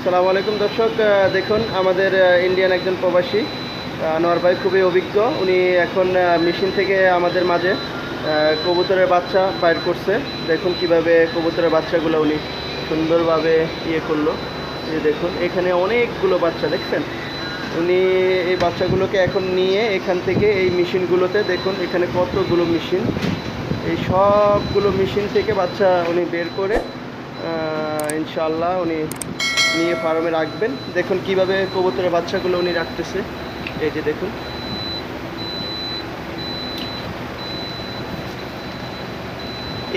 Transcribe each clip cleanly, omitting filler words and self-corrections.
আসসালামু আলাইকুম দর্শক, দেখুন আমাদের ইন্ডিয়ান একজন প্রবাসী আনোয়ার ভাই খুবই অভিজ্ঞ। উনি এখন মেশিন থেকে আমাদের মাঝে কবুতরের বাচ্চা বাইর করছে। দেখুন কিভাবে কবুতরের বাচ্চাগুলো উনি সুন্দরভাবে করলো। এই দেখুন এখানে অনেকগুলো বাচ্চা দেখছেন। উনি এই বাচ্চাগুলোকে এখন নিয়ে এখান থেকে এই মেশিনগুলোতে, দেখুন এখানে কতগুলো মেশিন, এই সবগুলো মেশিন থেকে বাচ্চা উনি বের করে ইনশাআল্লাহ উনি নিয়ে ফার্মে রাখবেন। দেখুন কিভাবে কবুতরের বাচ্চাগুলো উনি রাখতেছে। এই যে দেখুন,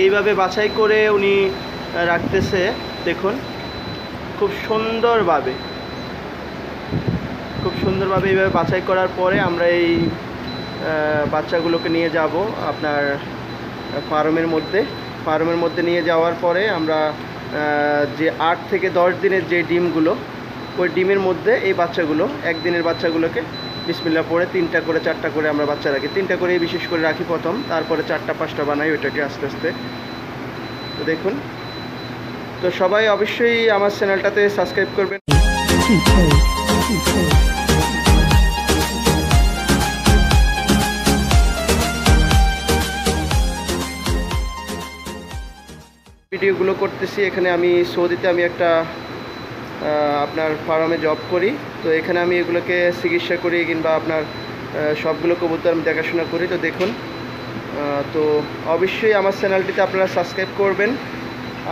এইভাবে বাছাই করে উনি রাখতেছে। দেখুন খুব সুন্দরভাবে এইভাবে বাছাই করার পরে আমরা এই বাচ্চাগুলোকে নিয়ে যাব আপনার ফার্মের মধ্যে নিয়ে যাওয়ার পরে আমরা যে 8 থেকে 10 দিনের যে ডিমগুলো, ওই ডিমের মধ্যে এই বাচ্চাগুলো, একদিনের বাচ্চাগুলোকে বিসমিল্লাহ পড়ে 3টা করে 4টা করে আমরা বাচ্চা রাখি। 3টা করে বিশেষ করে রাখি প্রথম, তারপরে 4টা 5টা বানাই ওইটাকে আস্তে আস্তে। তো দেখুন, তো সবাই অবশ্যই আমার চ্যানেলটাতে সাবস্ক্রাইব করবেন। ভিডিওগুলো করতেছি এখানে আমি সৌদিতে, আমি একটা আপনার ফার্মে জব করি। তো এখানে আমি এগুলোকে চিকিৎসা করি কিংবা আপনার সবগুলো কবুতর আমি দেখাশোনা করি। তো দেখুন, তো অবশ্যই আমার চ্যানেলটিতে আপনারা সাবস্ক্রাইব করবেন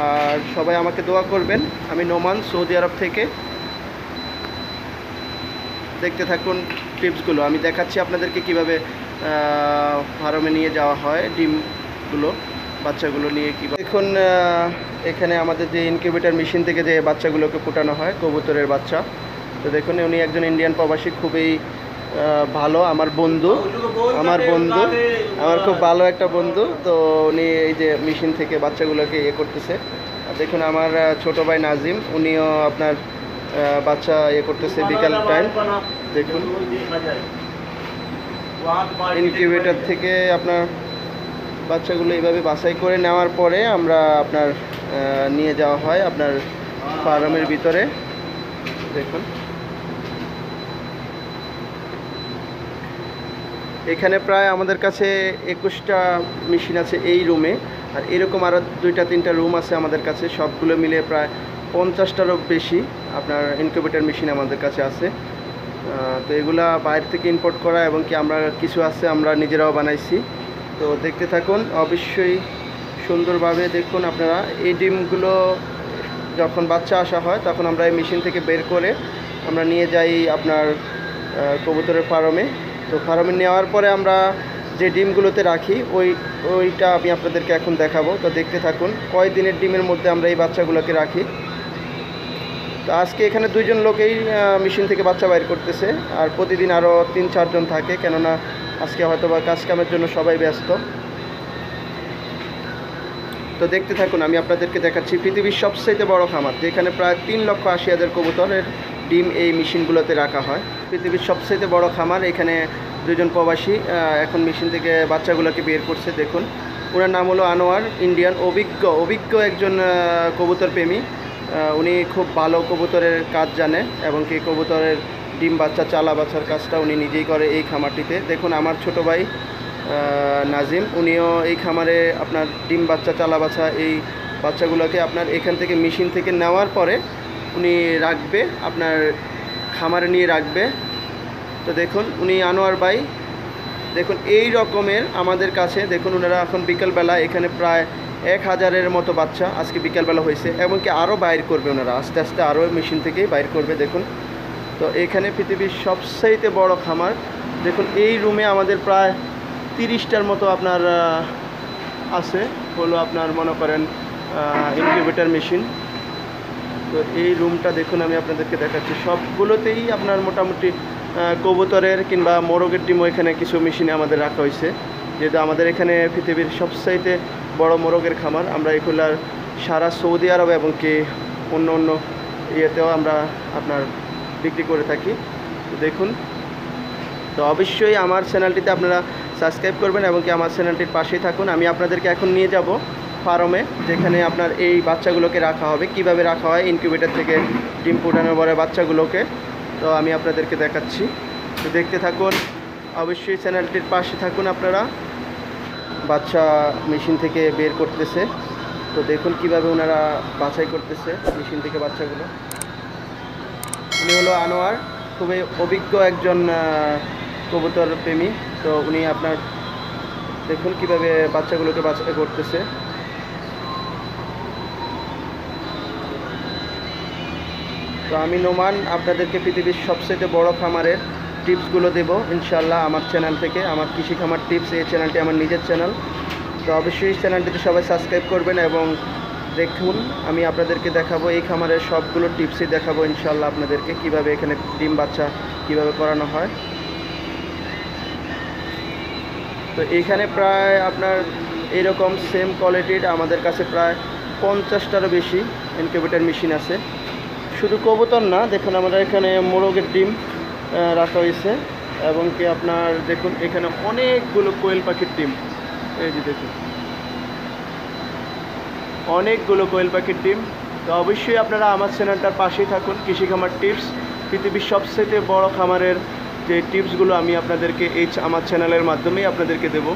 আর সবাই আমাকে দোয়া করবেন। আমি নোমান, সৌদি আরব থেকে। দেখতে থাকুন টিপসগুলো, আমি দেখাচ্ছি আপনাদেরকে কিভাবে ফার্মে নিয়ে যাওয়া হয় ডিমগুলো, বাচ্চাগুলো নিয়ে কীভাবে। দেখুন এখানে আমাদের যে ইনকিউবেটর মেশিন থেকে যে বাচ্চাগুলোকে ফোটানো হয় কবুতরের বাচ্চা। তো দেখুন উনি একজন ইন্ডিয়ান প্রবাসী, খুবই ভালো আমার বন্ধু, আমার খুব ভালো একটা বন্ধু। তো উনি এই যে মেশিন থেকে বাচ্চাগুলোকে করতেছে। আর দেখুন আমার ছোট ভাই নাজিম, উনিও আপনার বাচ্চা করতেছে বিকাল টাইম। দেখুন ইনকিউবেটর থেকে আপনার বাচ্চাগুলো এইভাবে বাছাই করে নেওয়ার পরে আমরা আপনার নিয়ে যাওয়া হয় আপনার ফার্মের ভিতরে। দেখুন এখানে প্রায় আমাদের কাছে 21টা মেশিন আছে এই রুমে, আর এরকম আরও 2-3টা রুম আছে আমাদের কাছে। সবগুলো মিলে প্রায় 50টারও বেশি আপনার ইনকিউবেটর মেশিন আমাদের কাছে আছে। তো এগুলা বাইরে থেকে ইম্পোর্ট করা, এবং কি আমরা কিছু আছে আমরা নিজেরাও বানাইছি। তো দেখতে থাকুন অবশ্যই সুন্দরভাবে। দেখুন আপনারা এই ডিমগুলো যখন বাচ্চা আসা হয় তখন আমরা এই মেশিন থেকে বের করে আমরা নিয়ে যাই আপনার কবুতরের ফার্মে। তো ফার্মে নেওয়ার পরে আমরা যে ডিমগুলোতে রাখি ওইটা আমি আপনাদেরকে এখন দেখাবো। তো দেখতে থাকুন কয় দিনের ডিমের মধ্যে আমরা এই বাচ্চাগুলোকে রাখি। তো আজকে এখানে 2জন লোকেই মেশিন থেকে বাচ্চা বাইর করতেছে, আর প্রতিদিন আরও 3-4 জন থাকে, কেননা আজকে হয়তো বা কাজকামের জন্য সবাই ব্যস্ত। তো দেখতে থাকুন, আমি আপনাদেরকে দেখাচ্ছি পৃথিবীর সবচেয়ে বড় খামার, যেখানে প্রায় 3,80,000 কবুতরের ডিম এই মেশিনগুলোতে রাখা হয়। পৃথিবীর সবচেয়ে বড় খামার। এখানে 2জন প্রবাসী এখন মেশিন থেকে বাচ্চাগুলোকে বের করছে। দেখুন ওনার নাম হলো আনোয়ার, ইন্ডিয়ান, অভিজ্ঞ একজন কবুতর প্রেমী। উনি খুব ভালো কবুতরের কাজ জানে, এবং কি কবুতরের ডিম বাচ্চা চালা বাচ্চার কাজটা উনি নিজেই করে এই খামারটিতে। দেখুন আমার ছোট ভাই নাজিম, উনিও এই খামারে আপনার ডিম বাচ্চা চালা বাচ্চা এই বাচ্চাগুলোকে আপনার এখান থেকে মেশিন থেকে নেওয়ার পরে উনি রাখবে, আপনার খামারে নিয়ে রাখবে। তো দেখুন উনি আনোয়ার ভাই, দেখুন এই রকমের আমাদের কাছে। দেখুন ওনারা এখন বিকেলবেলা এখানে প্রায় 1000-এর মতো বাচ্চা আজকে বিকেলবেলা হয়েছে, এমনকি আরও বাইর করবে ওনারা, আস্তে আস্তে আরও মেশিন থেকেই বাইর করবে। দেখুন তো এখানে পৃথিবীর সবচাইতে বড় খামার। দেখুন এই রুমে আমাদের প্রায় 30টার মতো আপনার আছে, হলো আপনার মনে করেন ইনকিউবেটর মেশিন। তো এই রুমটা দেখুন আমি আপনাদেরকে দেখাচ্ছি, সবগুলোতেই আপনার মোটামুটি কবুতরের কিংবা মোরগের ডিমও এখানে কিছু মেশিনে আমাদের রাখা হয়েছে, যেহেতু আমাদের এখানে পৃথিবীর সবচাইতে বড় মোরগের খামার। আমরা এগুলার সারা সৌদি আরব এবং কি অন্য ইয়েতেও আমরা আপনার বিক্রি করে থাকি। তো দেখুন, তো অবশ্যই আমার চ্যানেলটিতে আপনারা সাবস্ক্রাইব করবেন এবং কি আমার চ্যানেলটির পাশেই থাকুন। আমি আপনাদেরকে এখন নিয়ে যাব ফার্মে, যেখানে আপনার এই বাচ্চাগুলোকে রাখা হবে। কিভাবে রাখা হয় ইনকিউবেটর থেকে ডিম ফোটানোর পরে বাচ্চাগুলোকে, তো আমি আপনাদেরকে দেখাচ্ছি। তো দেখতে থাকুন, অবশ্যই চ্যানেলটির পাশে থাকুন আপনারা। বাচ্চা মেশিন থেকে বের করতেছে, তো দেখুন কিভাবে ওনারা বাছাই করতেছে মেশিন থেকে বাচ্চাগুলো। উনি হলো আনোয়ার, খুবই অভিজ্ঞ একজন কবুতর প্রেমী। তো উনি আপনার দেখুন কিভাবে বাচ্চাগুলোকে বাছাই করতেছে। তো আমি নোমান আপনাদেরকে পৃথিবীর সবচেয়ে বড় খামারের টিপসগুলো দেব ইনশাল্লাহ আমার চ্যানেল থেকে। আমার কৃষি খামার টিপস, এই চ্যানেলটি আমার নিজের চ্যানেল। তো অবশ্যই চ্যানেলটিতে সবাই সাবস্ক্রাইব করবেন এবং দেখুন আমি আপনাদেরকে দেখাবো এই খামারের সবগুলো টিপসই দেখাবো ইনশাল্লাহ আপনাদেরকে, কিভাবে এখানে ডিম বাচ্চা কিভাবে করানো হয়। তো এইখানে প্রায় আপনার এরকম সেম কোয়ালিটির আমাদের কাছে প্রায় 50টারও বেশি ইনকিউবেটর মেশিন আছে। শুধু কবুতর না, দেখুন আমাদের এখানে মোরগের ডিম রাখা হয়েছে এবং কি আপনার দেখুন এখানে অনেকগুলো কোয়েল পাখির ডিম, এই যে দেখুন অনেকগুলো কোয়েল পাখির ডিম। তো অবশ্যই আপনারা আমার চ্যানেলটার পাশেই থাকুন, কৃষি খামার টিপস। পৃথিবীর সবচেয়ে বড় খামারের যে টিপসগুলো আমি আপনাদেরকে এই আমার চ্যানেলের মাধ্যমেই আপনাদেরকে দেব।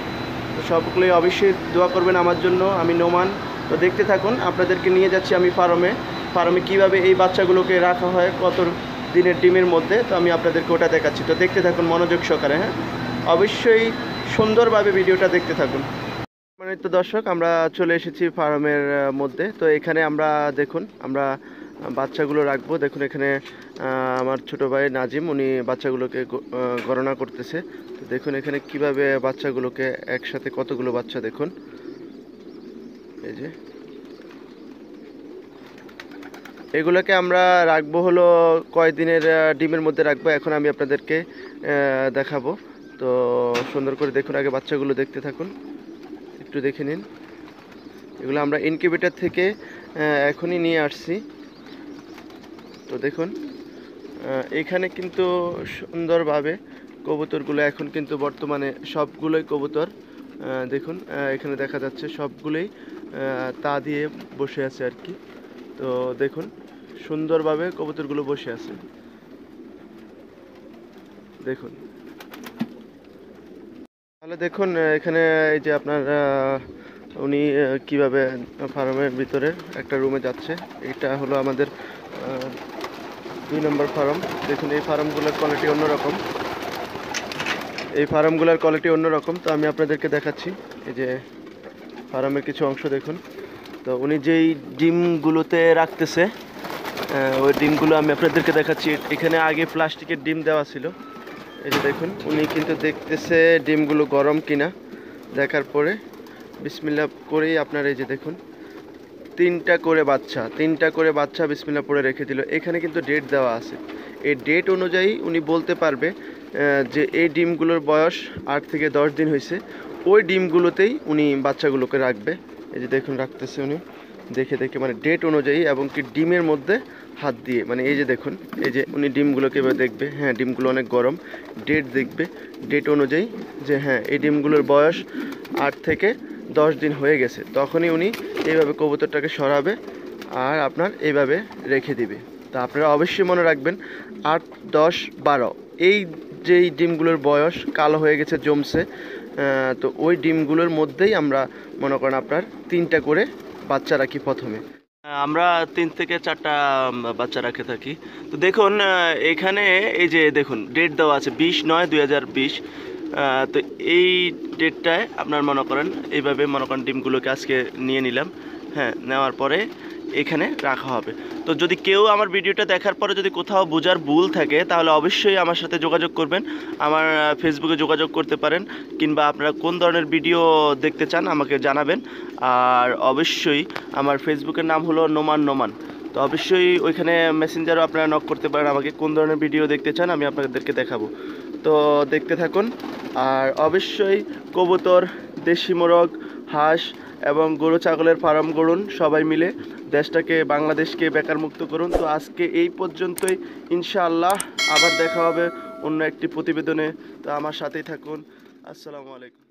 তো সবগুলোই অবশ্যই দোয়া করবেন আমার জন্য। আমি নোমান। তো দেখতে থাকুন, আপনাদেরকে নিয়ে যাচ্ছি আমি ফার্মে কীভাবে এই বাচ্চাগুলোকে রাখা হয় কত দিনের ডিমের মধ্যে। তো আমি আপনাদেরকে ওটা দেখাচ্ছি। তো দেখতে থাকুন মনোযোগ সহকারে, হ্যাঁ অবশ্যই সুন্দরভাবে ভিডিওটা দেখতে থাকুন। মানে তো দর্শক, আমরা চলে এসেছি ফার্মের মধ্যে। তো এখানে আমরা দেখুন আমরা বাচ্চাগুলো রাখবো। দেখুন এখানে আমার ছোট ভাই নাজিম, উনি বাচ্চাগুলোকে গণনা করতেছে। তো দেখুন এখানে কিভাবে বাচ্চাগুলোকে একসাথে কতগুলো বাচ্চা দেখুন, এই যে এগুলোকে আমরা রাখবো হলো কয়দিনের ডিমের মধ্যে রাখবো, এখন আমি আপনাদেরকে দেখাবো। তো সুন্দর করে দেখুন, আগে বাচ্চাগুলো দেখতে থাকুন, একটু দেখে নিন। এগুলো আমরা ইনকিউবেটর থেকে এখনই নিয়ে আসছি। তো দেখুন এখানে কিন্তু সুন্দরভাবে কবুতরগুলো এখন কিন্তু বর্তমানে সবগুলোই কবুতর দেখুন এখানে দেখা যাচ্ছে সবগুলোই তা দিয়ে বসে আছে আর কি। তো দেখুন সুন্দরভাবে কবুতরগুলো বসে আছে, দেখুন। তাহলে দেখুন এখানে এই যে আপনার উনি কিভাবে ফার্মের ভিতরে একটা রুমে যাচ্ছে। এটা হলো আমাদের 2 নম্বর ফার্ম। দেখুন এই ফার্মগুলোর কোয়ালিটি অন্যরকম, তো আমি আপনাদেরকে দেখাচ্ছি। এই যে ফার্মের কিছু অংশ দেখুন। তো উনি যেই ডিমগুলোতে রাখতেছে ওই ডিমগুলো আমি আপনাদেরকে দেখাচ্ছি। এখানে আগে প্লাস্টিকের ডিম দেওয়া ছিল, এই যে দেখুন উনি কিন্তু দেখতেছে ডিমগুলো গরম কিনা। দেখার পরে বিসমিল্লাহ করেই আপনার এই যে দেখুন 3টা করে বাচ্চা বিসমিল্লাহ পরে রেখে দিল। এখানে কিন্তু ডেট দেওয়া আছে, এই ডেট অনুযায়ী উনি বলতে পারবে যে এই ডিমগুলোর বয়স 8 থেকে 10 দিন হয়েছে। ওই ডিমগুলোতেই উনি বাচ্চাগুলোকে রাখবে। এই যে দেখুন রাখতেছে উনি দেখে মানে ডেট অনুযায়ী, এবং কি ডিমের মধ্যে হাত দিয়ে, মানে এই যে দেখুন এই যে উনি ডিমগুলোকে এবার দেখবে, হ্যাঁ ডিমগুলো অনেক গরম। ডেট দেখবে, ডেট অনুযায়ী যে হ্যাঁ এই ডিমগুলোর বয়স 8 থেকে 10 দিন হয়ে গেছে, তখনই উনি এইভাবে কবুতরটাকে সরাবে আর আপনার এইভাবে রেখে দিবে। তা আপনারা অবশ্যই মনে রাখবেন 8, 10, 12 এই যেই ডিমগুলোর বয়স কালো হয়ে গেছে জমছে, তো ওই ডিমগুলোর মধ্যেই আমরা মনে করেন আপনার 3টা করে বাচ্চা রাখি প্রথমে। আমরা 3 থেকে 4টা বাচ্চা রাখে থাকি। তো দেখুন এখানে এই যে দেখুন ডেট দেওয়া আছে 20/9/2020। তো এই ডেটটায় আপনার মনে করেন এইভাবে মনে করেন ডিমগুলোকে আজকে নিয়ে নিলাম, হ্যাঁ নেওয়ার পরে এখানে রাখা হবে। তো যদি কেউ আমার ভিডিওটা দেখার পরে যদি কোথাও বোঝার ভুল থাকে তাহলে অবশ্যই আমার সাথে যোগাযোগ করবেন। আমার ফেসবুকে যোগাযোগ করতে পারেন, কিংবা আপনারা কোন ধরনের ভিডিও দেখতে চান আমাকে জানাবেন। আর অবশ্যই আমার ফেসবুকের নাম হলো নোমান। তো অবশ্যই ওইখানে মেসেঞ্জারও আপনারা নক করতে পারেন আমাকে, কোন ধরনের ভিডিও দেখতে চান আমি আপনাদেরকে দেখাবো। তো দেখতে থাকুন। আর অবশ্যই কবুতর, দেশি মোরগ, হাঁস এবং গরু ছাগলের ফার্ম গড়ুন, সবাই মিলে দেশটাকে বাংলাদেশকে বেকার মুক্ত করুন। তো আজকে এই পর্যন্তই, ইনশাআল্লাহ আবার দেখা হবে অন্য একটি প্রতিবেদনে। তো আমার সাথেই থাকুন। আসসালামু আলাইকুম।